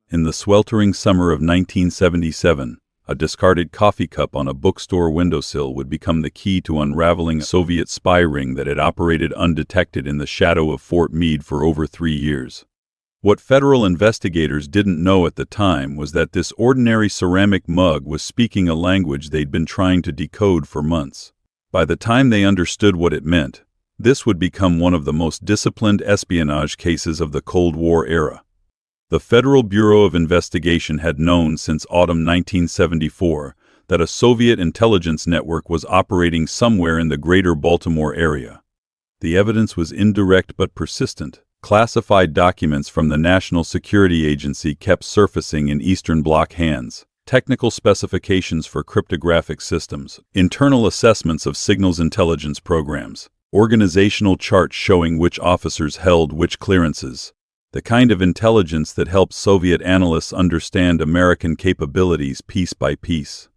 In the sweltering summer of 1977, a discarded coffee cup on a bookstore windowsill would become the key to unraveling a Soviet spy ring that had operated undetected in the shadow of Fort Meade for over 3 years. What federal investigators didn't know at the time was that this ordinary ceramic mug was speaking a language they'd been trying to decode for months. By the time they understood what it meant, this would become one of the most disciplined espionage cases of the Cold War era. The Federal Bureau of Investigation had known since autumn 1974 that a Soviet intelligence network was operating somewhere in the greater Baltimore area. The evidence was indirect but persistent. Classified documents from the National Security Agency kept surfacing in Eastern Bloc hands. Technical specifications for cryptographic systems, internal assessments of signals intelligence programs, organizational charts showing which officers held which clearances. The kind of intelligence that helped Soviet analysts understand American capabilities piece by piece.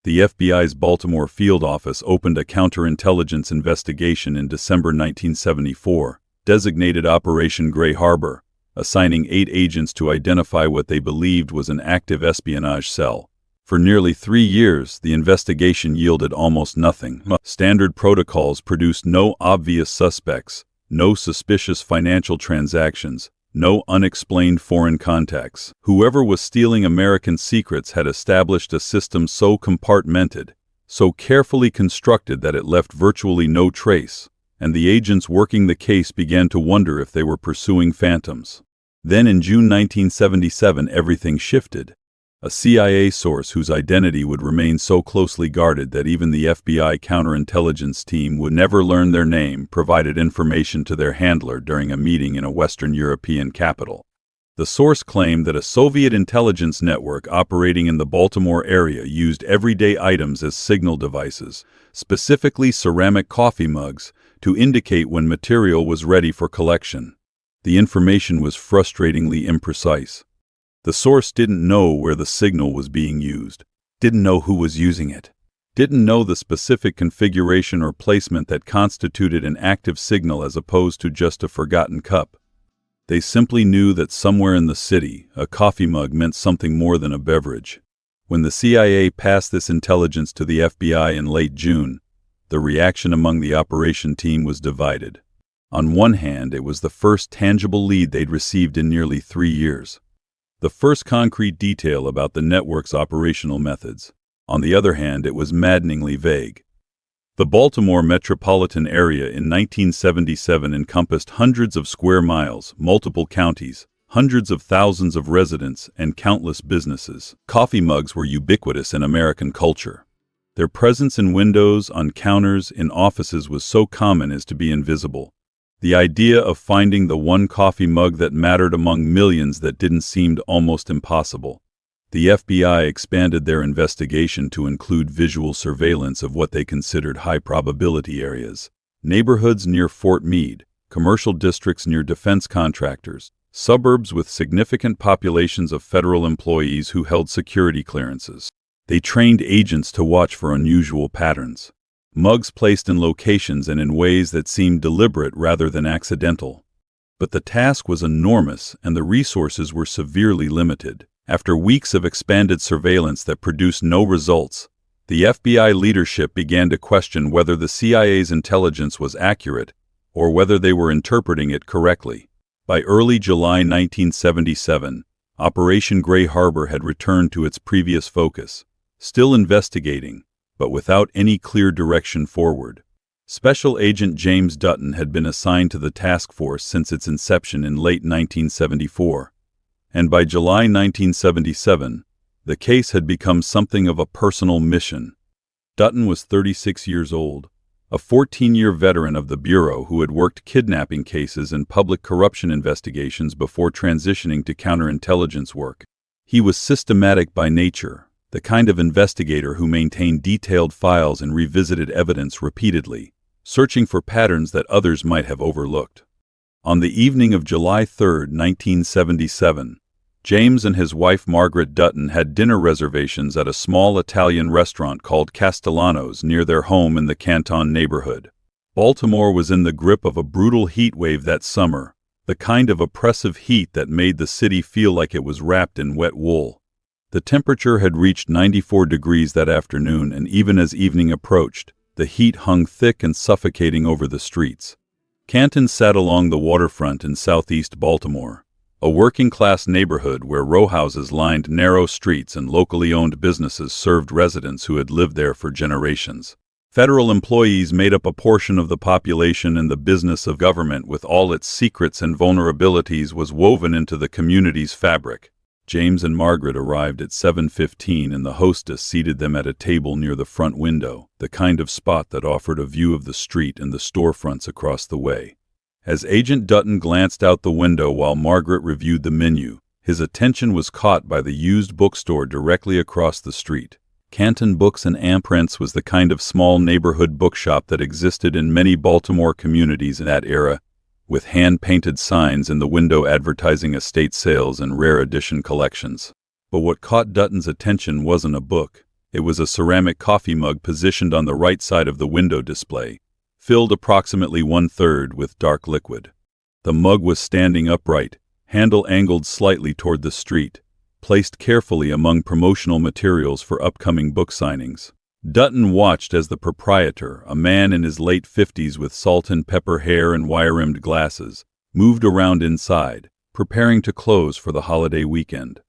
The FBI's Baltimore field office opened a counterintelligence investigation in December 1974, designated Operation Gray Harbor, assigning 8 agents to identify what they believed was an active espionage cell. For nearly 3 years, the investigation yielded almost nothing. Standard protocols produced no obvious suspects, no suspicious financial transactions, no unexplained foreign contacts. Whoever was stealing American secrets had established a system so compartmented, so carefully constructed that it left virtually no trace, and the agents working the case began to wonder if they were pursuing phantoms. Then in June 1977, everything shifted. A CIA source whose identity would remain so closely guarded that even the FBI counterintelligence team would never learn their name provided information to their handler during a meeting in a Western European capital. The source claimed that a Soviet intelligence network operating in the Baltimore area used everyday items as signal devices, specifically ceramic coffee mugs, to indicate when material was ready for collection. The information was frustratingly imprecise. The source didn't know where the signal was being used, didn't know who was using it, didn't know the specific configuration or placement that constituted an active signal as opposed to just a forgotten cup. They simply knew that somewhere in the city, a coffee mug meant something more than a beverage. When the CIA passed this intelligence to the FBI in late June, the reaction among the operation team was divided. On one hand, it was the first tangible lead they'd received in nearly 3 years. The first concrete detail about the network's operational methods. On the other hand, it was maddeningly vague. The Baltimore metropolitan area in 1977 encompassed hundreds of square miles, multiple counties, hundreds of thousands of residents, and countless businesses. Coffee mugs were ubiquitous in American culture. Their presence in windows, on counters, in offices was so common as to be invisible. The idea of finding the one coffee mug that mattered among millions that didn't seem almost impossible. The FBI expanded their investigation to include visual surveillance of what they considered high-probability areas, neighborhoods near Fort Meade, commercial districts near defense contractors, suburbs with significant populations of federal employees who held security clearances. They trained agents to watch for unusual patterns. Mugs placed in locations and in ways that seemed deliberate rather than accidental. But the task was enormous and the resources were severely limited. After weeks of expanded surveillance that produced no results, the FBI leadership began to question whether the CIA's intelligence was accurate or whether they were interpreting it correctly. By early July 1977, Operation Gray Harbor had returned to its previous focus, still investigating, but without any clear direction forward. Special Agent James Dutton had been assigned to the task force since its inception in late 1974, and by July 1977, the case had become something of a personal mission. Dutton was 36 years old, a 14-year veteran of the Bureau who had worked kidnapping cases and public corruption investigations before transitioning to counterintelligence work. He was systematic by nature, the kind of investigator who maintained detailed files and revisited evidence repeatedly, searching for patterns that others might have overlooked. On the evening of July 3, 1977, James and his wife Margaret Dutton had dinner reservations at a small Italian restaurant called Castellano's near their home in the Canton neighborhood. Baltimore was in the grip of a brutal heat wave that summer, the kind of oppressive heat that made the city feel like it was wrapped in wet wool. The temperature had reached 94 degrees that afternoon, and even as evening approached, the heat hung thick and suffocating over the streets. Canton sat along the waterfront in southeast Baltimore, a working-class neighborhood where row houses lined narrow streets and locally owned businesses served residents who had lived there for generations. Federal employees made up a portion of the population, and the business of government, with all its secrets and vulnerabilities, was woven into the community's fabric. James and Margaret arrived at 7:15, and the hostess seated them at a table near the front window, the kind of spot that offered a view of the street and the storefronts across the way. As Agent Dutton glanced out the window while Margaret reviewed the menu, his attention was caught by the used bookstore directly across the street. Canton Books and Imprints was the kind of small neighborhood bookshop that existed in many Baltimore communities in that era, with hand-painted signs in the window advertising estate sales and rare edition collections. But what caught Dutton's attention wasn't a book. It was a ceramic coffee mug positioned on the right side of the window display, filled approximately 1/3 with dark liquid. The mug was standing upright, handle angled slightly toward the street, placed carefully among promotional materials for upcoming book signings. Dutton watched as the proprietor, a man in his late 50s with salt and pepper hair and wire-rimmed glasses, moved around inside, preparing to close for the holiday weekend.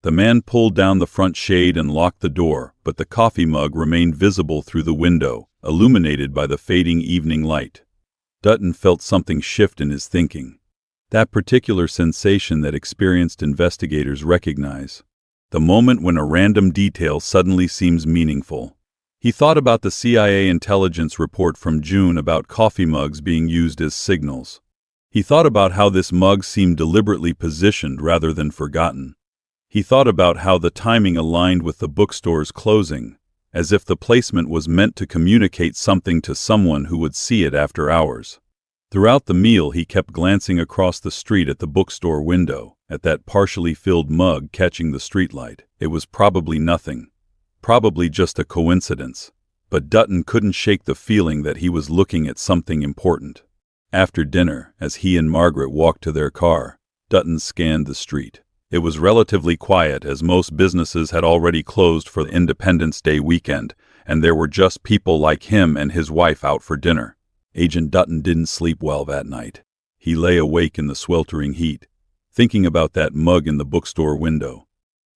The man pulled down the front shade and locked the door, but the coffee mug remained visible through the window, illuminated by the fading evening light. Dutton felt something shift in his thinking. That particular sensation that experienced investigators recognize. The moment when a random detail suddenly seems meaningful. He thought about the CIA intelligence report from June about coffee mugs being used as signals. He thought about how this mug seemed deliberately positioned rather than forgotten. He thought about how the timing aligned with the bookstore's closing, as if the placement was meant to communicate something to someone who would see it after hours. Throughout the meal, he kept glancing across the street at the bookstore window, at that partially filled mug catching the streetlight. It was probably nothing. Probably just a coincidence. But Dutton couldn't shake the feeling that he was looking at something important. After dinner, as he and Margaret walked to their car, Dutton scanned the street. It was relatively quiet, as most businesses had already closed for the Independence Day weekend, and there were just people like him and his wife out for dinner. Agent Dutton didn't sleep well that night. He lay awake in the sweltering heat, thinking about that mug in the bookstore window.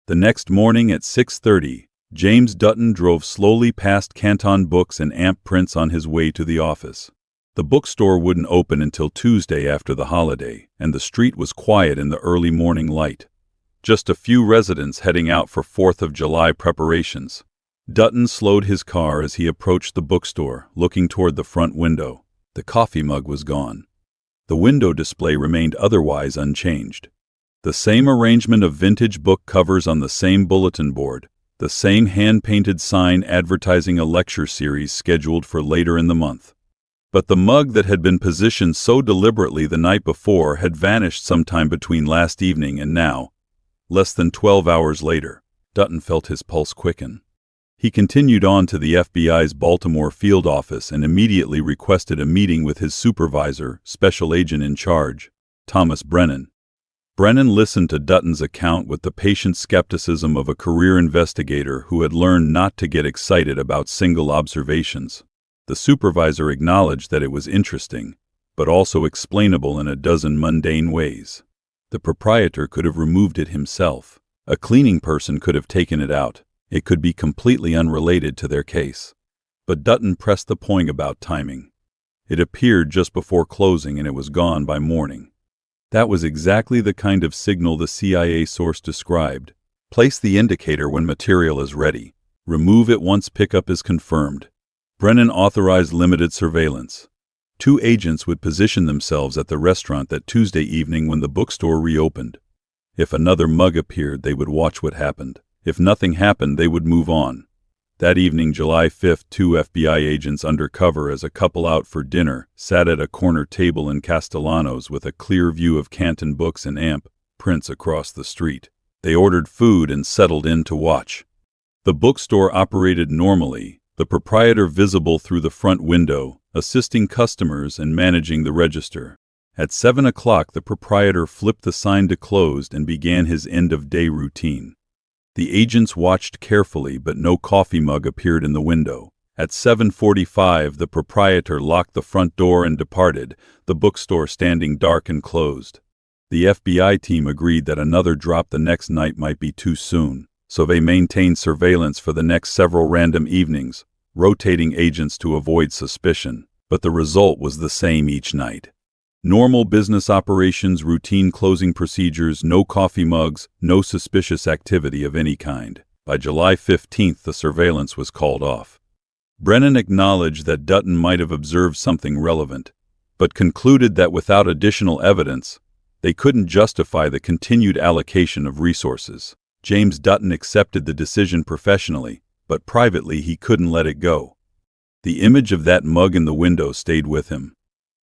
The next morning at 6:30, James Dutton drove slowly past Canton Books and Imprints on his way to the office. The bookstore wouldn't open until Tuesday after the holiday, and the street was quiet in the early morning light. Just a few residents heading out for 4th of July preparations. Dutton slowed his car as he approached the bookstore, looking toward the front window. The coffee mug was gone. The window display remained otherwise unchanged. The same arrangement of vintage book covers on the same bulletin board, the same hand-painted sign advertising a lecture series scheduled for later in the month. But the mug that had been positioned so deliberately the night before had vanished sometime between last evening and now. Less than 12 hours later, Dutton felt his pulse quicken. He continued on to the FBI's Baltimore field office and immediately requested a meeting with his supervisor, special agent in charge, Thomas Brennan. Brennan listened to Dutton's account with the patient skepticism of a career investigator who had learned not to get excited about single observations. The supervisor acknowledged that it was interesting, but also explainable in a dozen mundane ways. The proprietor could have removed it himself. A cleaning person could have taken it out. It could be completely unrelated to their case. But Dutton pressed the point about timing. It appeared just before closing and it was gone by morning. That was exactly the kind of signal the CIA source described. Place the indicator when material is ready. Remove it once pickup is confirmed. Brennan authorized limited surveillance. 2 agents would position themselves at the restaurant that Tuesday evening when the bookstore reopened. If another mug appeared, they would watch what happened. If nothing happened, they would move on. That evening, July 5th, 2 FBI agents undercover as a couple out for dinner sat at a corner table in Castellanos with a clear view of Canton Books and Imprints across the street. They ordered food and settled in to watch. The bookstore operated normally, the proprietor visible through the front window, assisting customers and managing the register. At 7 o'clock, the proprietor flipped the sign to closed and began his end-of-day routine. The agents watched carefully, but no coffee mug appeared in the window. At 7:45, the proprietor locked the front door and departed, the bookstore standing dark and closed. The FBI team agreed that another drop the next night might be too soon, so they maintained surveillance for the next several random evenings, rotating agents to avoid suspicion, but the result was the same each night. Normal business operations, routine closing procedures, no coffee mugs, no suspicious activity of any kind. By July 15th, the surveillance was called off. Brennan acknowledged that Dutton might have observed something relevant, but concluded that without additional evidence, they couldn't justify the continued allocation of resources. James Dutton accepted the decision professionally, but privately he couldn't let it go. The image of that mug in the window stayed with him.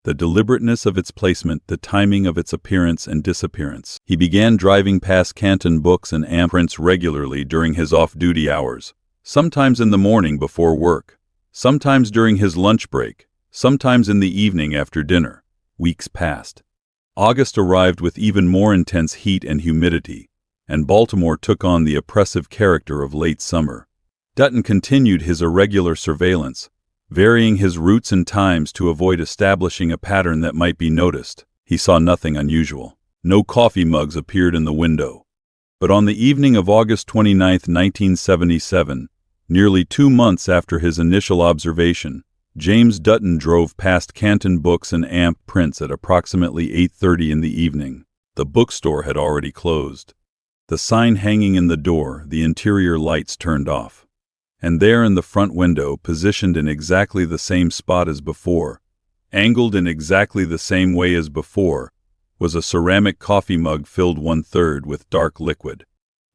The deliberateness of its placement, the timing of its appearance and disappearance. He began driving past Canton Books and Amp Prints regularly during his off-duty hours, sometimes in the morning before work, sometimes during his lunch break, sometimes in the evening after dinner. Weeks passed. August arrived with even more intense heat and humidity, and Baltimore took on the oppressive character of late summer. Dutton continued his irregular surveillance, varying his routes and times to avoid establishing a pattern that might be noticed. He saw nothing unusual. No coffee mugs appeared in the window. But on the evening of August 29, 1977, nearly 2 months after his initial observation, James Dutton drove past Canton Books and Amp Prints at approximately 8:30 in the evening. The bookstore had already closed. The sign hanging in the door, the interior lights turned off. And there in the front window, positioned in exactly the same spot as before, angled in exactly the same way as before, was a ceramic coffee mug filled 1/3 with dark liquid.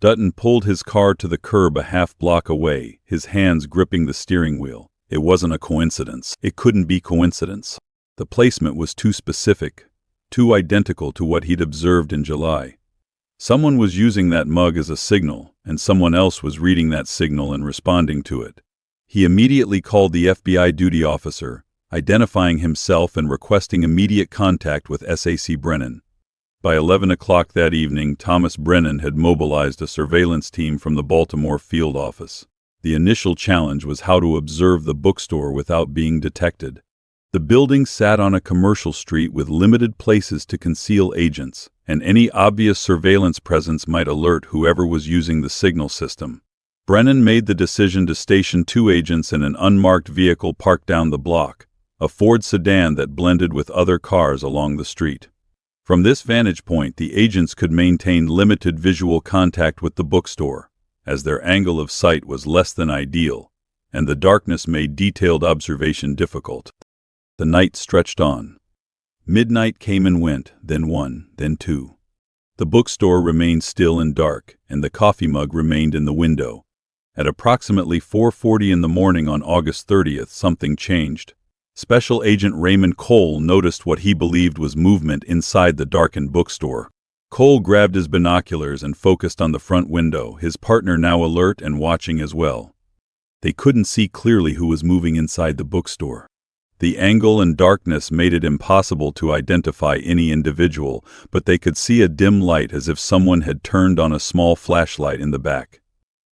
Dutton pulled his car to the curb a half-block away, his hands gripping the steering wheel. It wasn't a coincidence. It couldn't be coincidence. The placement was too specific, too identical to what he'd observed in July. Someone was using that mug as a signal, and someone else was reading that signal and responding to it. He immediately called the FBI duty officer, identifying himself and requesting immediate contact with SAC Brennan. By 11 o'clock that evening, Thomas Brennan had mobilized a surveillance team from the Baltimore field office. The initial challenge was how to observe the bookstore without being detected. The building sat on a commercial street with limited places to conceal agents, and any obvious surveillance presence might alert whoever was using the signal system. Brennan made the decision to station 2 agents in an unmarked vehicle parked down the block, a Ford sedan that blended with other cars along the street. From this vantage point, the agents could maintain limited visual contact with the bookstore, as their angle of sight was less than ideal, and the darkness made detailed observation difficult. The night stretched on. Midnight came and went, then 1, then 2. The bookstore remained still and dark, and the coffee mug remained in the window. At approximately 4:40 in the morning on August 30th, something changed. Special Agent Raymond Cole noticed what he believed was movement inside the darkened bookstore. Cole grabbed his binoculars and focused on the front window, his partner now alert and watching as well. They couldn't see clearly who was moving inside the bookstore. The angle and darkness made it impossible to identify any individual, but they could see a dim light as if someone had turned on a small flashlight in the back.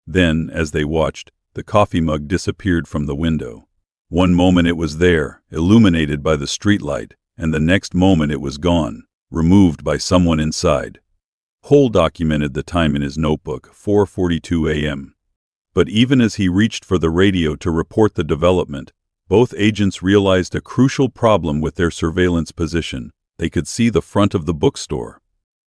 Then, as they watched, the coffee mug disappeared from the window. One moment it was there, illuminated by the streetlight, and the next moment it was gone, removed by someone inside. Cole documented the time in his notebook, 4:42 a.m. But even as he reached for the radio to report the development, both agents realized a crucial problem with their surveillance position. They could see the front of the bookstore.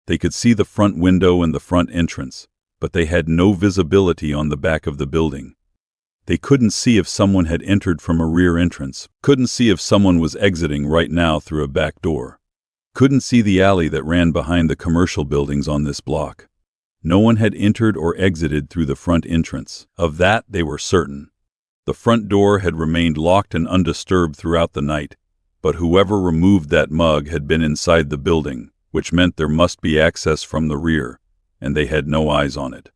They could see the front window and the front entrance, but they had no visibility on the back of the building. They couldn't see if someone had entered from a rear entrance, couldn't see if someone was exiting right now through a back door, couldn't see the alley that ran behind the commercial buildings on this block. No one had entered or exited through the front entrance. Of that, they were certain. The front door had remained locked and undisturbed throughout the night, but whoever removed that mug had been inside the building, which meant there must be access from the rear, and they had no eyes on it.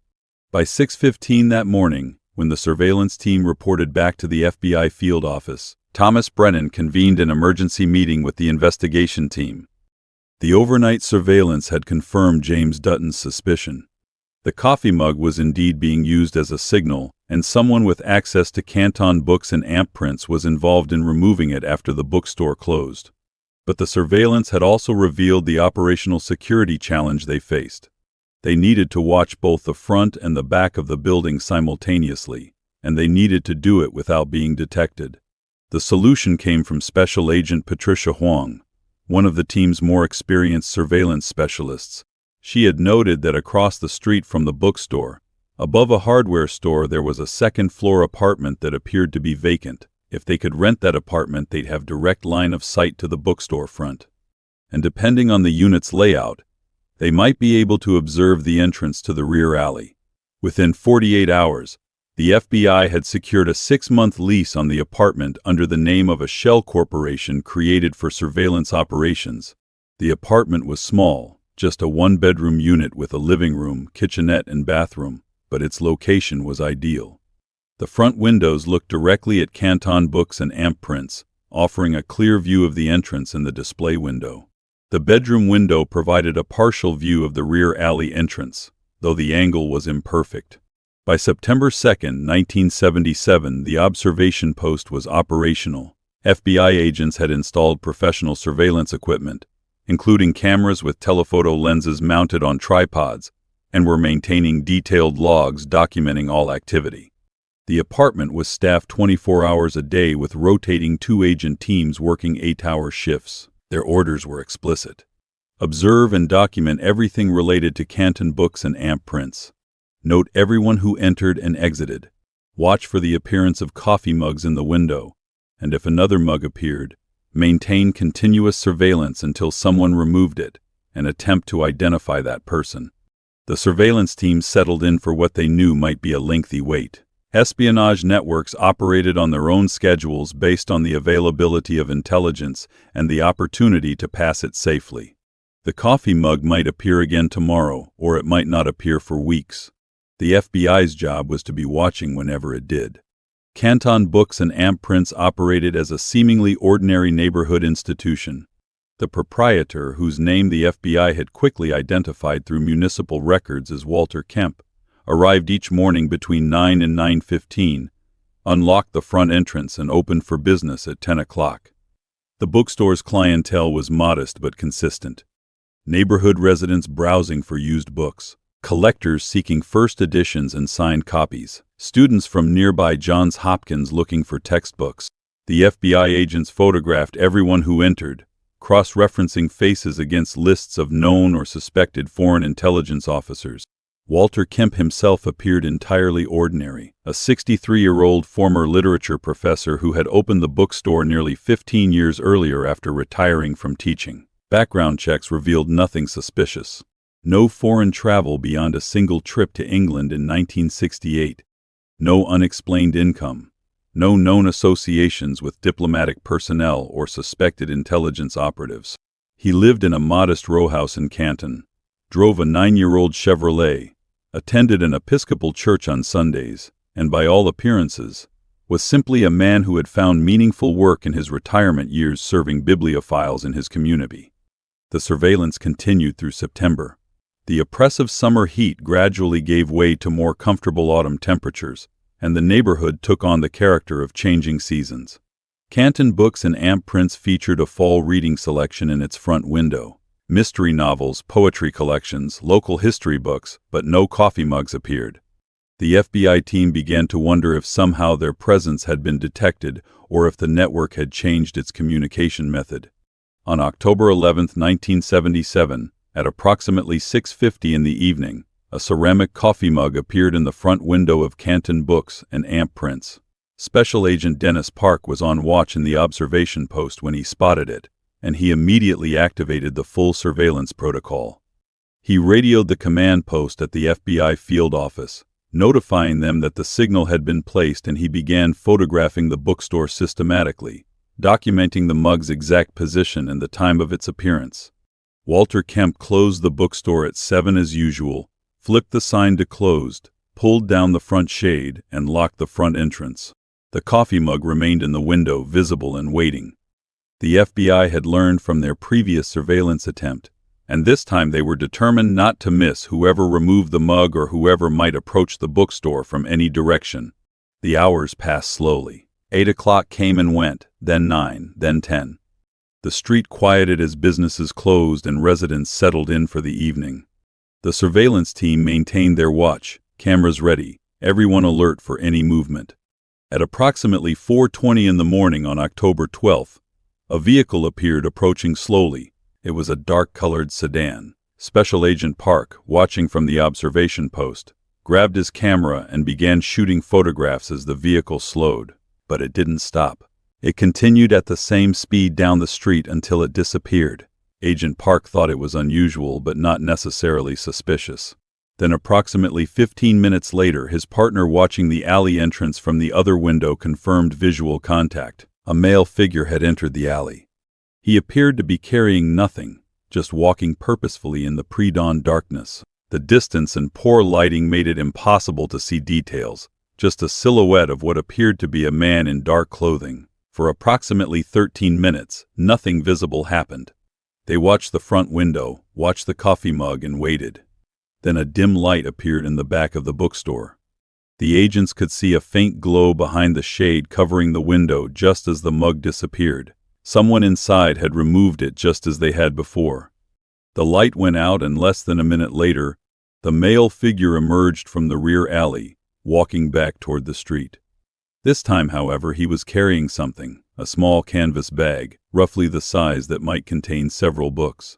By 6:15 that morning, when the surveillance team reported back to the FBI field office, Thomas Brennan convened an emergency meeting with the investigation team. The overnight surveillance had confirmed James Dutton's suspicion. The coffee mug was indeed being used as a signal, and someone with access to Canton books and amp prints was involved in removing it after the bookstore closed. But the surveillance had also revealed the operational security challenge they faced. They needed to watch both the front and the back of the building simultaneously, and they needed to do it without being detected. The solution came from Special Agent Patricia Huang, one of the team's more experienced surveillance specialists. She had noted that across the street from the bookstore, above a hardware store, there was a second-floor apartment that appeared to be vacant. If they could rent that apartment, they'd have direct line of sight to the bookstore front. And depending on the unit's layout, they might be able to observe the entrance to the rear alley. Within 48 hours, the FBI had secured a 6-month lease on the apartment under the name of a shell corporation created for surveillance operations. The apartment was small, just a 1-bedroom unit with a living room, kitchenette, and bathroom, but its location was ideal. The front windows looked directly at Canton books and amp prints, offering a clear view of the entrance and the display window. The bedroom window provided a partial view of the rear alley entrance, though the angle was imperfect. By September 2, 1977, the observation post was operational. FBI agents had installed professional surveillance equipment, including cameras with telephoto lenses mounted on tripods, and were maintaining detailed logs documenting all activity. The apartment was staffed 24 hours a day with rotating 2-agent teams working 8-hour shifts. Their orders were explicit. Observe and document everything related to Canton books and amp prints. Note everyone who entered and exited. Watch for the appearance of coffee mugs in the window, and if another mug appeared, maintain continuous surveillance until someone removed it, and attempt to identify that person. The surveillance team settled in for what they knew might be a lengthy wait. Espionage networks operated on their own schedules based on the availability of intelligence and the opportunity to pass it safely. The coffee mug might appear again tomorrow, or it might not appear for weeks. The FBI's job was to be watching whenever it did. Canton books and amp prints operated as a seemingly ordinary neighborhood institution. The proprietor, whose name the FBI had quickly identified through municipal records as Walter Kemp, arrived each morning between 9 and 9:15, unlocked the front entrance, and opened for business at 10 o'clock. The bookstore's clientele was modest but consistent. Neighborhood residents browsing for used books, collectors seeking first editions and signed copies, students from nearby Johns Hopkins looking for textbooks. The FBI agents photographed everyone who entered, cross-referencing faces against lists of known or suspected foreign intelligence officers. Walter Kemp himself appeared entirely ordinary, a 63-year-old former literature professor who had opened the bookstore nearly 15 years earlier after retiring from teaching. Background checks revealed nothing suspicious. No foreign travel beyond a single trip to England in 1968. No unexplained income. No known associations with diplomatic personnel or suspected intelligence operatives. He lived in a modest row house in Canton, drove a 9-year-old Chevrolet, attended an Episcopal church on Sundays, and by all appearances, was simply a man who had found meaningful work in his retirement years serving bibliophiles in his community. The surveillance continued through September. The oppressive summer heat gradually gave way to more comfortable autumn temperatures, and the neighborhood took on the character of changing seasons. Canton books and amp prints featured a fall reading selection in its front window. Mystery novels, poetry collections, local history books, but no coffee mugs appeared. The FBI team began to wonder if somehow their presence had been detected or if the network had changed its communication method. On October 11, 1977, at approximately 6:50 in the evening, a ceramic coffee mug appeared in the front window of Canton books and amp prints. Special Agent Dennis Park was on watch in the observation post when he spotted it, and he immediately activated the full surveillance protocol. He radioed the command post at the FBI field office, notifying them that the signal had been placed, and he began photographing the bookstore systematically, documenting the mug's exact position and the time of its appearance. Walter Kemp closed the bookstore at 7 as usual, flipped the sign to closed, pulled down the front shade, and locked the front entrance. The coffee mug remained in the window, visible and waiting. The FBI had learned from their previous surveillance attempt, and this time they were determined not to miss whoever removed the mug or whoever might approach the bookstore from any direction. The hours passed slowly. 8 o'clock came and went, then 9, then 10. The street quieted as businesses closed and residents settled in for the evening. The surveillance team maintained their watch, cameras ready, everyone alert for any movement. At approximately 4:20 in the morning on October 12th, a vehicle appeared approaching slowly. It was a dark-colored sedan. Special Agent Park, watching from the observation post, grabbed his camera and began shooting photographs as the vehicle slowed. But it didn't stop. It continued at the same speed down the street until it disappeared. Agent Park thought it was unusual but not necessarily suspicious. Then approximately 15 minutes later, his partner watching the alley entrance from the other window confirmed visual contact. A male figure had entered the alley. He appeared to be carrying nothing, just walking purposefully in the pre-dawn darkness. The distance and poor lighting made it impossible to see details, just a silhouette of what appeared to be a man in dark clothing. For approximately 13 minutes, nothing visible happened. They watched the front window, watched the coffee mug, and waited. Then a dim light appeared in the back of the bookstore. The agents could see a faint glow behind the shade covering the window just as the mug disappeared. Someone inside had removed it just as they had before. The light went out, and less than a minute later, the male figure emerged from the rear alley, walking back toward the street. This time, however, he was carrying something, a small canvas bag, roughly the size that might contain several books.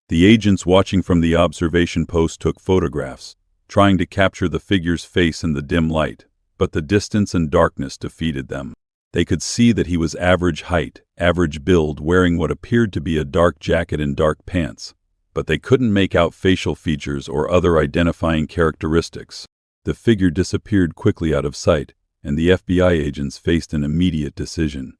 The agents watching from the observation post took photographs, trying to capture the figure's face in the dim light, but the distance and darkness defeated them. They could see that he was average height, average build, wearing what appeared to be a dark jacket and dark pants, but they couldn't make out facial features or other identifying characteristics. The figure disappeared quickly out of sight, and the FBI agents faced an immediate decision.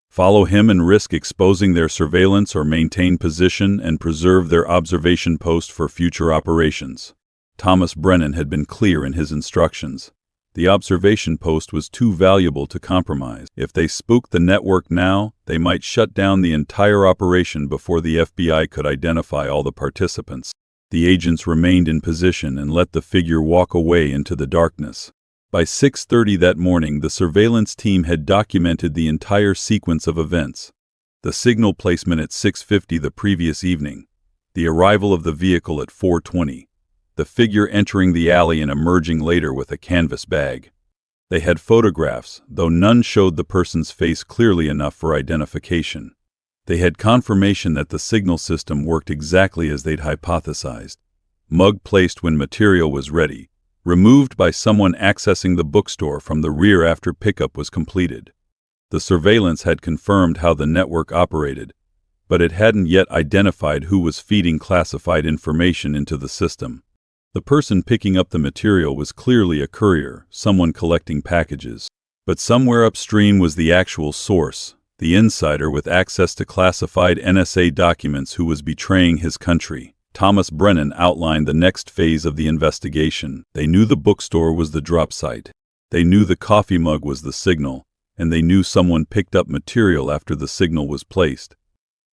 Follow him and risk exposing their surveillance, or maintain position and preserve their observation post for future operations. Thomas Brennan had been clear in his instructions. The observation post was too valuable to compromise. If they spooked the network now, they might shut down the entire operation before the FBI could identify all the participants. The agents remained in position and let the figure walk away into the darkness. By 6:30 that morning, the surveillance team had documented the entire sequence of events. The signal placement at 6:50 the previous evening, the arrival of the vehicle at 4:20, the figure entering the alley and emerging later with a canvas bag. They had photographs, though none showed the person's face clearly enough for identification. They had confirmation that the signal system worked exactly as they'd hypothesized. Mug placed when material was ready, removed by someone accessing the bookstore from the rear after pickup was completed. The surveillance had confirmed how the network operated, but it hadn't yet identified who was feeding classified information into the system. The person picking up the material was clearly a courier, someone collecting packages. But somewhere upstream was the actual source, the insider with access to classified NSA documents who was betraying his country. Thomas Brennan outlined the next phase of the investigation. They knew the bookstore was the drop site. They knew the coffee mug was the signal, and they knew someone picked up material after the signal was placed.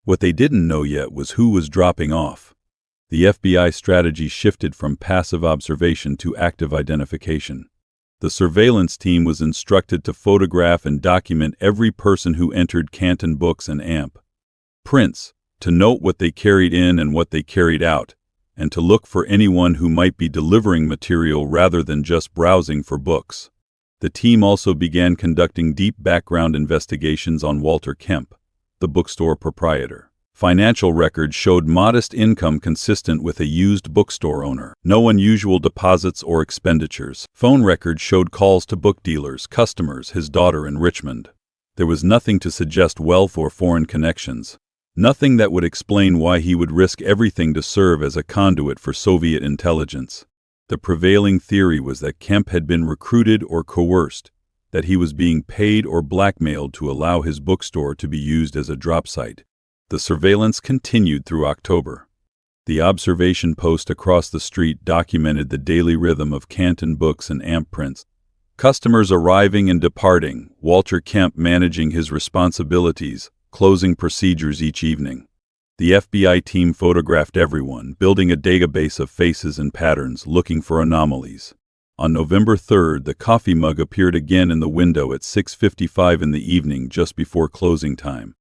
What they didn't know yet was who was dropping off. The FBI strategy shifted from passive observation to active identification. The surveillance team was instructed to photograph and document every person who entered Canton Books and AMP Prints, to note what they carried in and what they carried out, and to look for anyone who might be delivering material rather than just browsing for books. The team also began conducting deep background investigations on Walter Kemp, the bookstore proprietor. Financial records showed modest income consistent with a used bookstore owner. No unusual deposits or expenditures. Phone records showed calls to book dealers, customers, his daughter in Richmond. There was nothing to suggest wealth or foreign connections. Nothing that would explain why he would risk everything to serve as a conduit for Soviet intelligence. The prevailing theory was that Kemp had been recruited or coerced, that he was being paid or blackmailed to allow his bookstore to be used as a drop site. The surveillance continued through October. The observation post across the street documented the daily rhythm of Canton Books and AMP Prints. Customers arriving and departing, Walter Kemp managing his responsibilities, closing procedures each evening. The FBI team photographed everyone, building a database of faces and patterns, looking for anomalies. On November 3rd, the coffee mug appeared again in the window at 6:55 in the evening, just before closing time.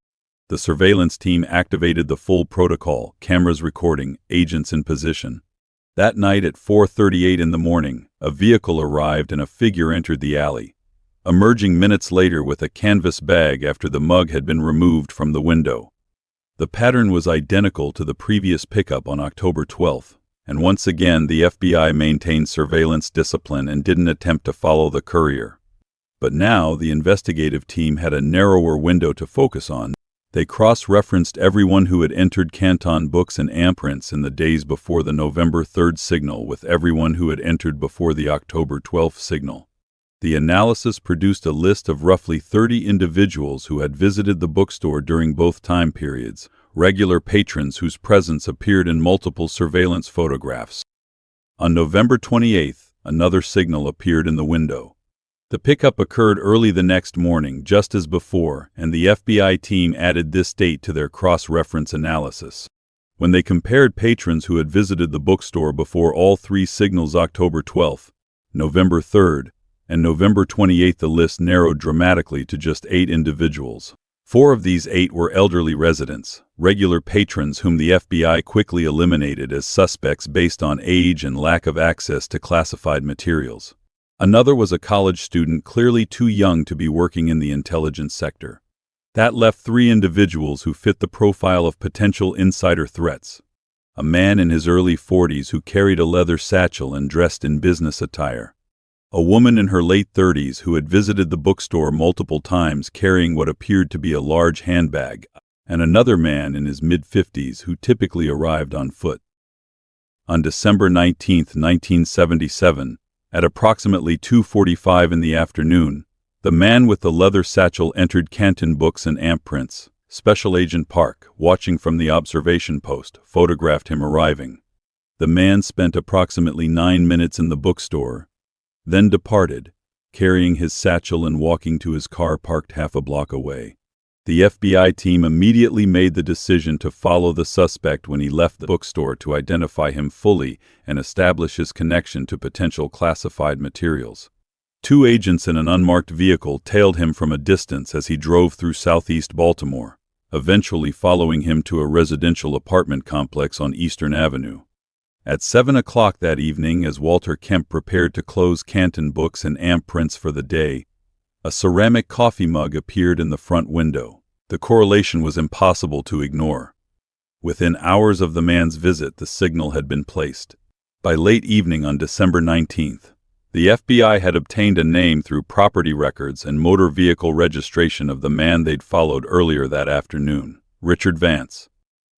The surveillance team activated the full protocol, cameras recording, agents in position. That night at 4:38 in the morning, a vehicle arrived and a figure entered the alley, emerging minutes later with a canvas bag after the mug had been removed from the window. The pattern was identical to the previous pickup on October 12th, and once again the FBI maintained surveillance discipline and didn't attempt to follow the courier. But now the investigative team had a narrower window to focus on. They cross-referenced everyone who had entered Canton books and imprints in the days before the November 3rd signal with everyone who had entered before the October 12th signal. The analysis produced a list of roughly 30 individuals who had visited the bookstore during both time periods, regular patrons whose presence appeared in multiple surveillance photographs. On November 28th, another signal appeared in the window. The pickup occurred early the next morning, just as before, and the FBI team added this date to their cross-reference analysis. When they compared patrons who had visited the bookstore before all three signals, October 12th, November 3rd, and November 28th, the list narrowed dramatically to just 8 individuals. 4 of these 8 were elderly residents, regular patrons whom the FBI quickly eliminated as suspects based on age and lack of access to classified materials. Another was a college student clearly too young to be working in the intelligence sector. That left 3 individuals who fit the profile of potential insider threats. A man in his early 40s who carried a leather satchel and dressed in business attire. A woman in her late 30s who had visited the bookstore multiple times carrying what appeared to be a large handbag, and another man in his mid-50s who typically arrived on foot. On December 19, 1977, at approximately 2:45 in the afternoon, the man with the leather satchel entered Canton Books and Imprints. Special Agent Park, watching from the observation post, photographed him arriving. The man spent approximately 9 minutes in the bookstore, then departed, carrying his satchel and walking to his car parked half a block away. The FBI team immediately made the decision to follow the suspect when he left the bookstore to identify him fully and establish his connection to potential classified materials. 2 agents in an unmarked vehicle tailed him from a distance as he drove through southeast Baltimore, eventually following him to a residential apartment complex on Eastern Avenue. At 7 o'clock that evening, as Walter Kemp prepared to close Canton Books and Imprints for the day, a ceramic coffee mug appeared in the front window. The correlation was impossible to ignore. Within hours of the man's visit, the signal had been placed. By late evening on December 19th, the FBI had obtained a name through property records and motor vehicle registration of the man they'd followed earlier that afternoon, Richard Vance.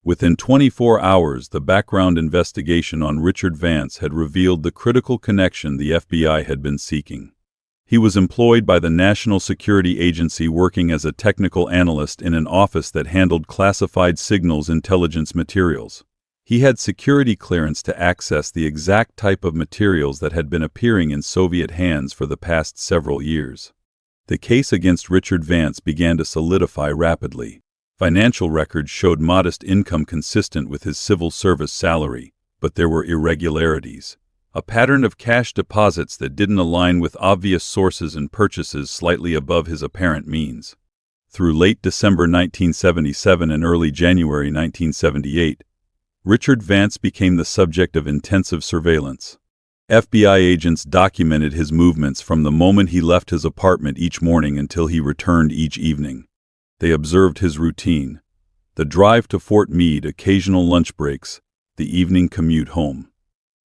Within 24 hours, the background investigation on Richard Vance had revealed the critical connection the FBI had been seeking. He was employed by the National Security Agency working as a technical analyst in an office that handled classified signals intelligence materials. He had security clearance to access the exact type of materials that had been appearing in Soviet hands for the past several years. The case against Richard Vance began to solidify rapidly. Financial records showed modest income consistent with his civil service salary, but there were irregularities. A pattern of cash deposits that didn't align with obvious sources and purchases slightly above his apparent means. Through late December 1977 and early January 1978, Richard Vance became the subject of intensive surveillance. FBI agents documented his movements from the moment he left his apartment each morning until he returned each evening. They observed his routine: the drive to Fort Meade, occasional lunch breaks, the evening commute home.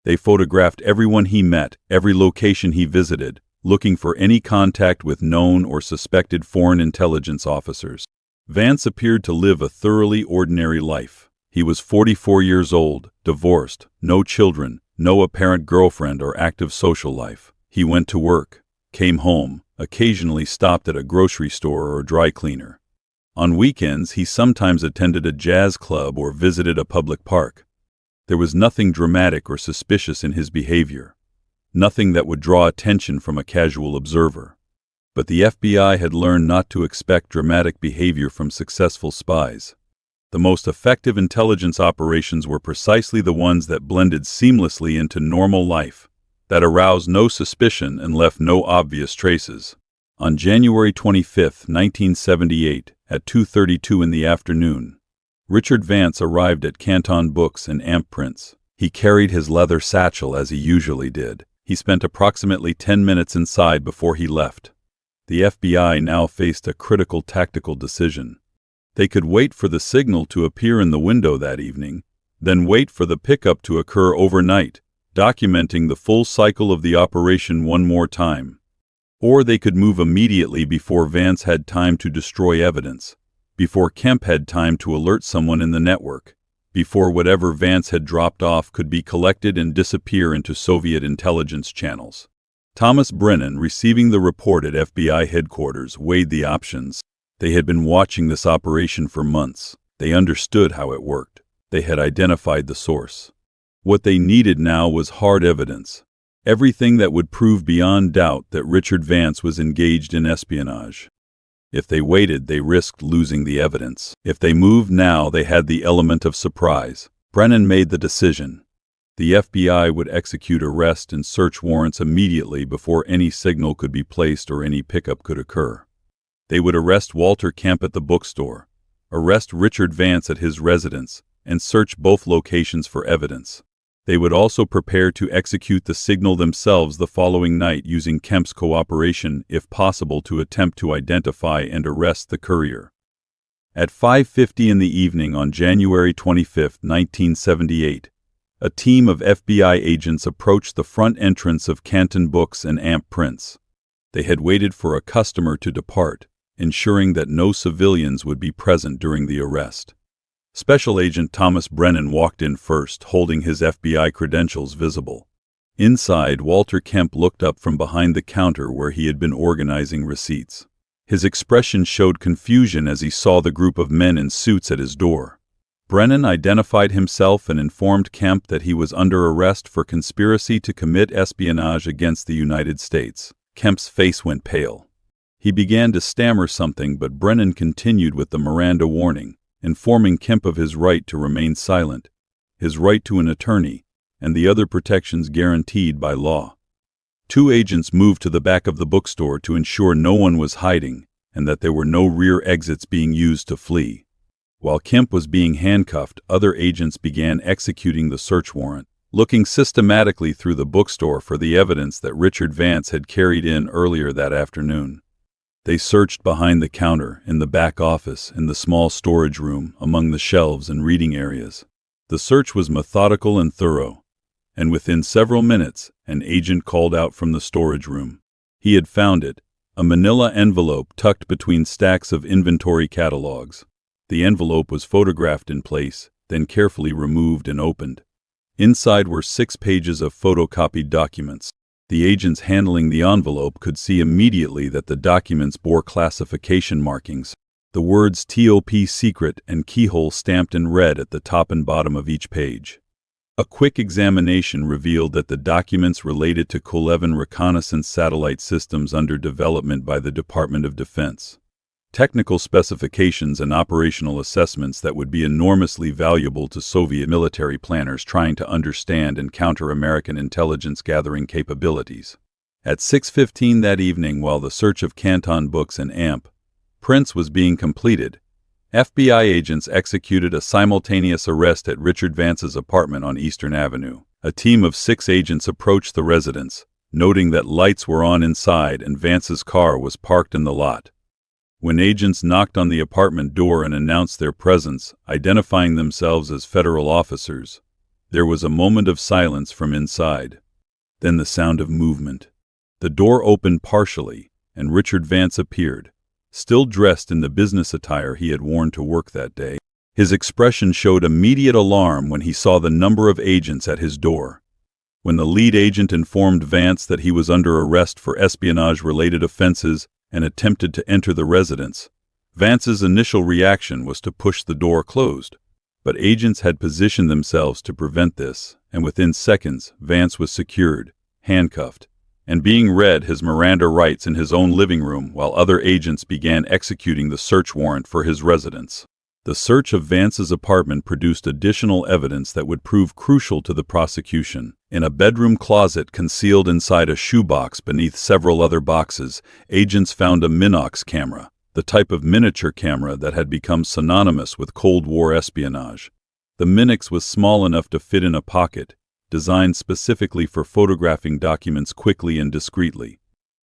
They photographed everyone he met, every location he visited, looking for any contact with known or suspected foreign intelligence officers. Vance appeared to live a thoroughly ordinary life. He was 44 years old, divorced, no children, no apparent girlfriend or active social life. He went to work, came home, occasionally stopped at a grocery store or a dry cleaner. On weekends, he sometimes attended a jazz club or visited a public park. There was nothing dramatic or suspicious in his behavior, nothing that would draw attention from a casual observer. But the FBI had learned not to expect dramatic behavior from successful spies. The most effective intelligence operations were precisely the ones that blended seamlessly into normal life, that aroused no suspicion and left no obvious traces. On January 25, 1978, at 2:32 in the afternoon, Richard Vance arrived at Canton Books and Amp Prints. He carried his leather satchel as he usually did. He spent approximately 10 minutes inside before he left. The FBI now faced a critical tactical decision. They could wait for the signal to appear in the window that evening, then wait for the pickup to occur overnight, documenting the full cycle of the operation one more time. Or they could move immediately before Vance had time to destroy evidence, before Kemp had time to alert someone in the network, before whatever Vance had dropped off could be collected and disappear into Soviet intelligence channels. Thomas Brennan, receiving the report at FBI headquarters, weighed the options. They had been watching this operation for months. They understood how it worked. They had identified the source. What they needed now was hard evidence. Everything that would prove beyond doubt that Richard Vance was engaged in espionage. If they waited, they risked losing the evidence. If they moved now, they had the element of surprise. Brennan made the decision. The FBI would execute arrest and search warrants immediately before any signal could be placed or any pickup could occur. They would arrest Walter Kemp at the bookstore, arrest Richard Vance at his residence, and search both locations for evidence. They would also prepare to execute the signal themselves the following night using Kemp's cooperation, if possible, to attempt to identify and arrest the courier. At 5:50 in the evening on January 25, 1978, a team of FBI agents approached the front entrance of Canton Books and Amp Prints. They had waited for a customer to depart, ensuring that no civilians would be present during the arrest. Special Agent Thomas Brennan walked in first, holding his FBI credentials visible. Inside, Walter Kemp looked up from behind the counter where he had been organizing receipts. His expression showed confusion as he saw the group of men in suits at his door. Brennan identified himself and informed Kemp that he was under arrest for conspiracy to commit espionage against the United States. Kemp's face went pale. He began to stammer something, but Brennan continued with the Miranda warning, informing Kemp of his right to remain silent, his right to an attorney, and the other protections guaranteed by law. Two agents moved to the back of the bookstore to ensure no one was hiding and that there were no rear exits being used to flee. While Kemp was being handcuffed, other agents began executing the search warrant, looking systematically through the bookstore for the evidence that Richard Vance had carried in earlier that afternoon. They searched behind the counter, in the back office, in the small storage room, among the shelves and reading areas. The search was methodical and thorough, and within several minutes, an agent called out from the storage room. He had found it, a manila envelope tucked between stacks of inventory catalogs. The envelope was photographed in place, then carefully removed and opened. Inside were 6 pages of photocopied documents. The agents handling the envelope could see immediately that the documents bore classification markings, the words TOP secret and keyhole stamped in red at the top and bottom of each page. A quick examination revealed that the documents related to Kolevan reconnaissance satellite systems under development by the Department of Defense. Technical specifications and operational assessments that would be enormously valuable to Soviet military planners trying to understand and counter American intelligence-gathering capabilities. At 6:15 that evening, while the search of Canton Books and Amp Prints was being completed, FBI agents executed a simultaneous arrest at Richard Vance's apartment on Eastern Avenue. A team of 6 agents approached the residence, noting that lights were on inside and Vance's car was parked in the lot. When agents knocked on the apartment door and announced their presence, identifying themselves as federal officers, there was a moment of silence from inside. Then the sound of movement. The door opened partially, and Richard Vance appeared, still dressed in the business attire he had worn to work that day. His expression showed immediate alarm when he saw the number of agents at his door. When the lead agent informed Vance that he was under arrest for espionage-related offenses and attempted to enter the residence, Vance's initial reaction was to push the door closed. But agents had positioned themselves to prevent this, and within seconds, Vance was secured, handcuffed, and being read his Miranda rights in his own living room while other agents began executing the search warrant for his residence. The search of Vance's apartment produced additional evidence that would prove crucial to the prosecution. In a bedroom closet concealed inside a shoebox beneath several other boxes, agents found a Minox camera, the type of miniature camera that had become synonymous with Cold War espionage. The Minox was small enough to fit in a pocket, designed specifically for photographing documents quickly and discreetly.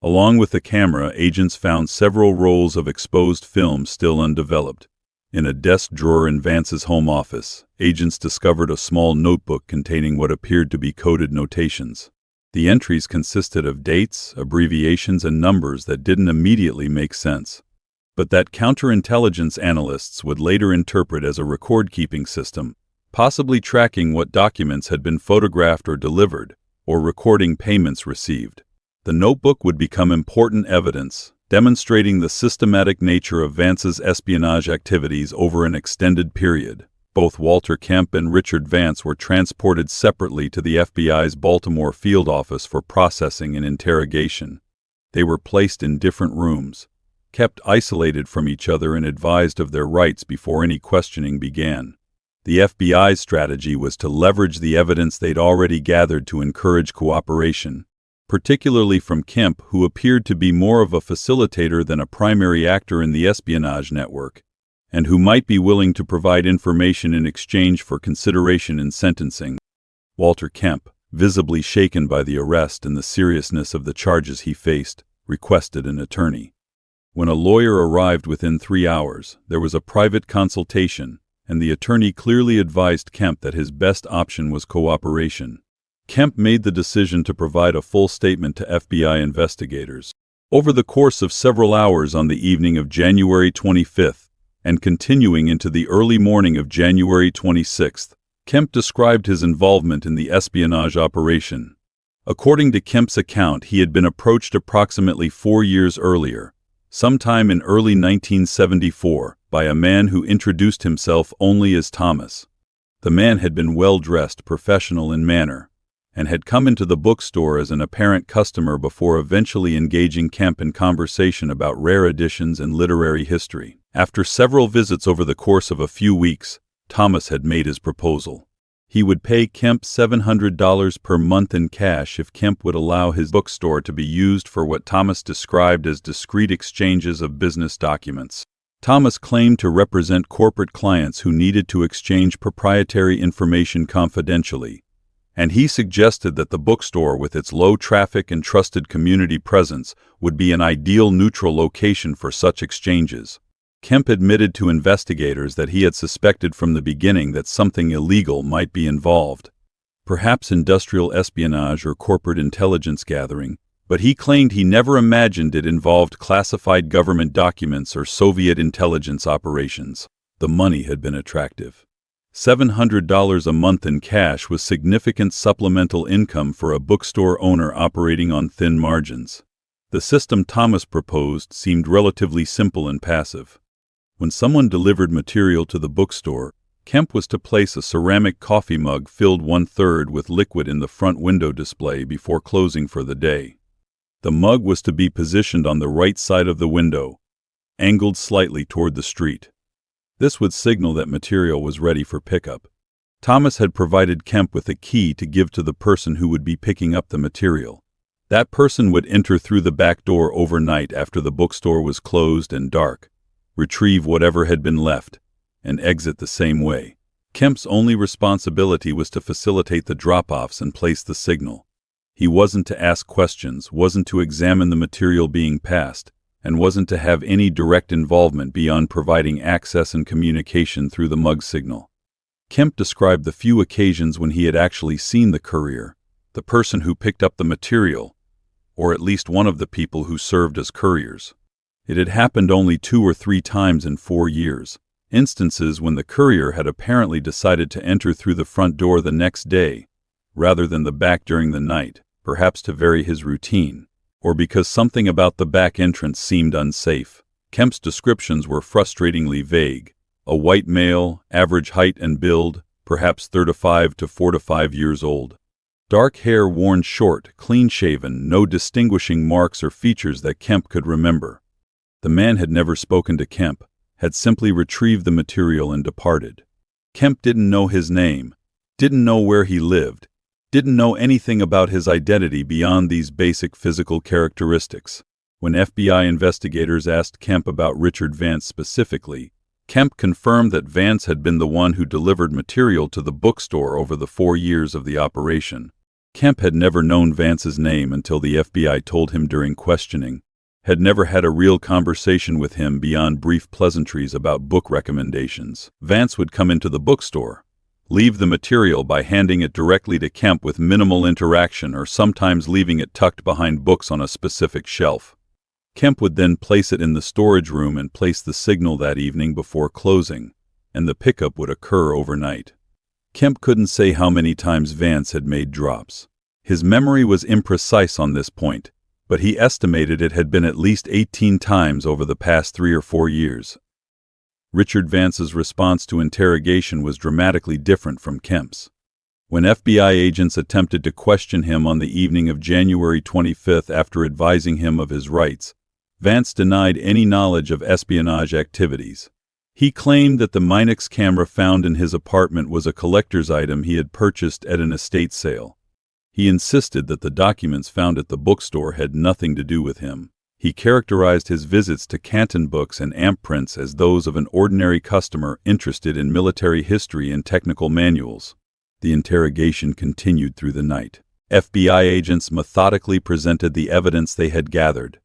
Along with the camera, agents found several rolls of exposed film still undeveloped. In a desk drawer in Vance's home office, agents discovered a small notebook containing what appeared to be coded notations. The entries consisted of dates, abbreviations, and numbers that didn't immediately make sense, but that counterintelligence analysts would later interpret as a record-keeping system, possibly tracking what documents had been photographed or delivered, or recording payments received. The notebook would become important evidence, demonstrating the systematic nature of Vance's espionage activities over an extended period. Both Walter Kemp and Richard Vance were transported separately to the FBI's Baltimore field office for processing and interrogation. They were placed in different rooms, kept isolated from each other, and advised of their rights before any questioning began. The FBI's strategy was to leverage the evidence they'd already gathered to encourage cooperation, particularly from Kemp, who appeared to be more of a facilitator than a primary actor in the espionage network, and who might be willing to provide information in exchange for consideration in sentencing. Walter Kemp, visibly shaken by the arrest and the seriousness of the charges he faced, requested an attorney. When a lawyer arrived within 3 hours, there was a private consultation, and the attorney clearly advised Kemp that his best option was cooperation. Kemp made the decision to provide a full statement to FBI investigators. Over the course of several hours on the evening of January 25th, and continuing into the early morning of January 26th, Kemp described his involvement in the espionage operation. According to Kemp's account, he had been approached approximately 4 years earlier, sometime in early 1974, by a man who introduced himself only as Thomas. The man had been well-dressed, professional in manner, and had come into the bookstore as an apparent customer before eventually engaging Kemp in conversation about rare editions and literary history. After several visits over the course of a few weeks, Thomas had made his proposal. He would pay Kemp $700 per month in cash if Kemp would allow his bookstore to be used for what Thomas described as discreet exchanges of business documents. Thomas claimed to represent corporate clients who needed to exchange proprietary information confidentially, and he suggested that the bookstore, with its low traffic and trusted community presence, would be an ideal neutral location for such exchanges. Kemp admitted to investigators that he had suspected from the beginning that something illegal might be involved, perhaps industrial espionage or corporate intelligence gathering, but he claimed he never imagined it involved classified government documents or Soviet intelligence operations. The money had been attractive. $700 a month in cash was significant supplemental income for a bookstore owner operating on thin margins. The system Thomas proposed seemed relatively simple and passive. When someone delivered material to the bookstore, Kemp was to place a ceramic coffee mug filled 1/3 with liquid in the front window display before closing for the day. The mug was to be positioned on the right side of the window, angled slightly toward the street. This would signal that material was ready for pickup. Thomas had provided Kemp with a key to give to the person who would be picking up the material. That person would enter through the back door overnight after the bookstore was closed and dark, retrieve whatever had been left, and exit the same way. Kemp's only responsibility was to facilitate the drop-offs and place the signal. He wasn't to ask questions, wasn't to examine the material being passed, and wasn't to have any direct involvement beyond providing access and communication through the mug signal. Kemp described the few occasions when he had actually seen the courier, the person who picked up the material, or at least one of the people who served as couriers. It had happened only 2 or 3 times in 4 years, instances when the courier had apparently decided to enter through the front door the next day, rather than the back during the night, perhaps to vary his routine, or because something about the back entrance seemed unsafe. Kemp's descriptions were frustratingly vague. A white male, average height and build, perhaps 35 to 45 years old. Dark hair worn short, clean-shaven, no distinguishing marks or features that Kemp could remember. The man had never spoken to Kemp, had simply retrieved the material and departed. Kemp didn't know his name, didn't know where he lived, didn't know anything about his identity beyond these basic physical characteristics. When FBI investigators asked Kemp about Richard Vance specifically, Kemp confirmed that Vance had been the one who delivered material to the bookstore over the 4 years of the operation. Kemp had never known Vance's name until the FBI told him during questioning, had never had a real conversation with him beyond brief pleasantries about book recommendations. Vance would come into the bookstore, leave the material by handing it directly to Kemp with minimal interaction or sometimes leaving it tucked behind books on a specific shelf. Kemp would then place it in the storage room and place the signal that evening before closing, and the pickup would occur overnight. Kemp couldn't say how many times Vance had made drops. His memory was imprecise on this point, but he estimated it had been at least 18 times over the past 3 or 4 years. Richard Vance's response to interrogation was dramatically different from Kemp's. When FBI agents attempted to question him on the evening of January 25 after advising him of his rights, Vance denied any knowledge of espionage activities. He claimed that the Minox camera found in his apartment was a collector's item he had purchased at an estate sale. He insisted that the documents found at the bookstore had nothing to do with him. He characterized his visits to Canton Books and Amp Prints as those of an ordinary customer interested in military history and technical manuals. The interrogation continued through the night. FBI agents methodically presented the evidence they had gathered.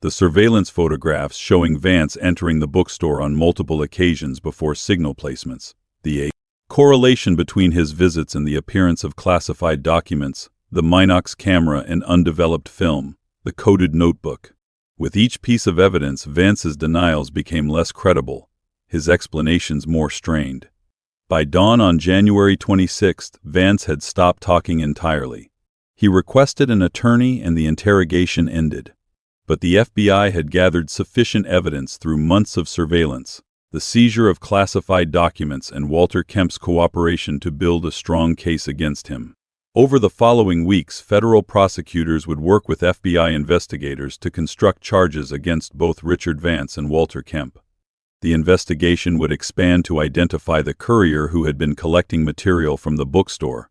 The surveillance photographs showing Vance entering the bookstore on multiple occasions before signal placements. The correlation between his visits and the appearance of classified documents, the Minox camera and undeveloped film, the coded notebook. With each piece of evidence, Vance's denials became less credible, his explanations more strained. By dawn on January 26, Vance had stopped talking entirely. He requested an attorney and the interrogation ended. But the FBI had gathered sufficient evidence through months of surveillance, the seizure of classified documents and Walter Kemp's cooperation to build a strong case against him. Over the following weeks, federal prosecutors would work with FBI investigators to construct charges against both Richard Vance and Walter Kemp. The investigation would expand to identify the courier who had been collecting material from the bookstore,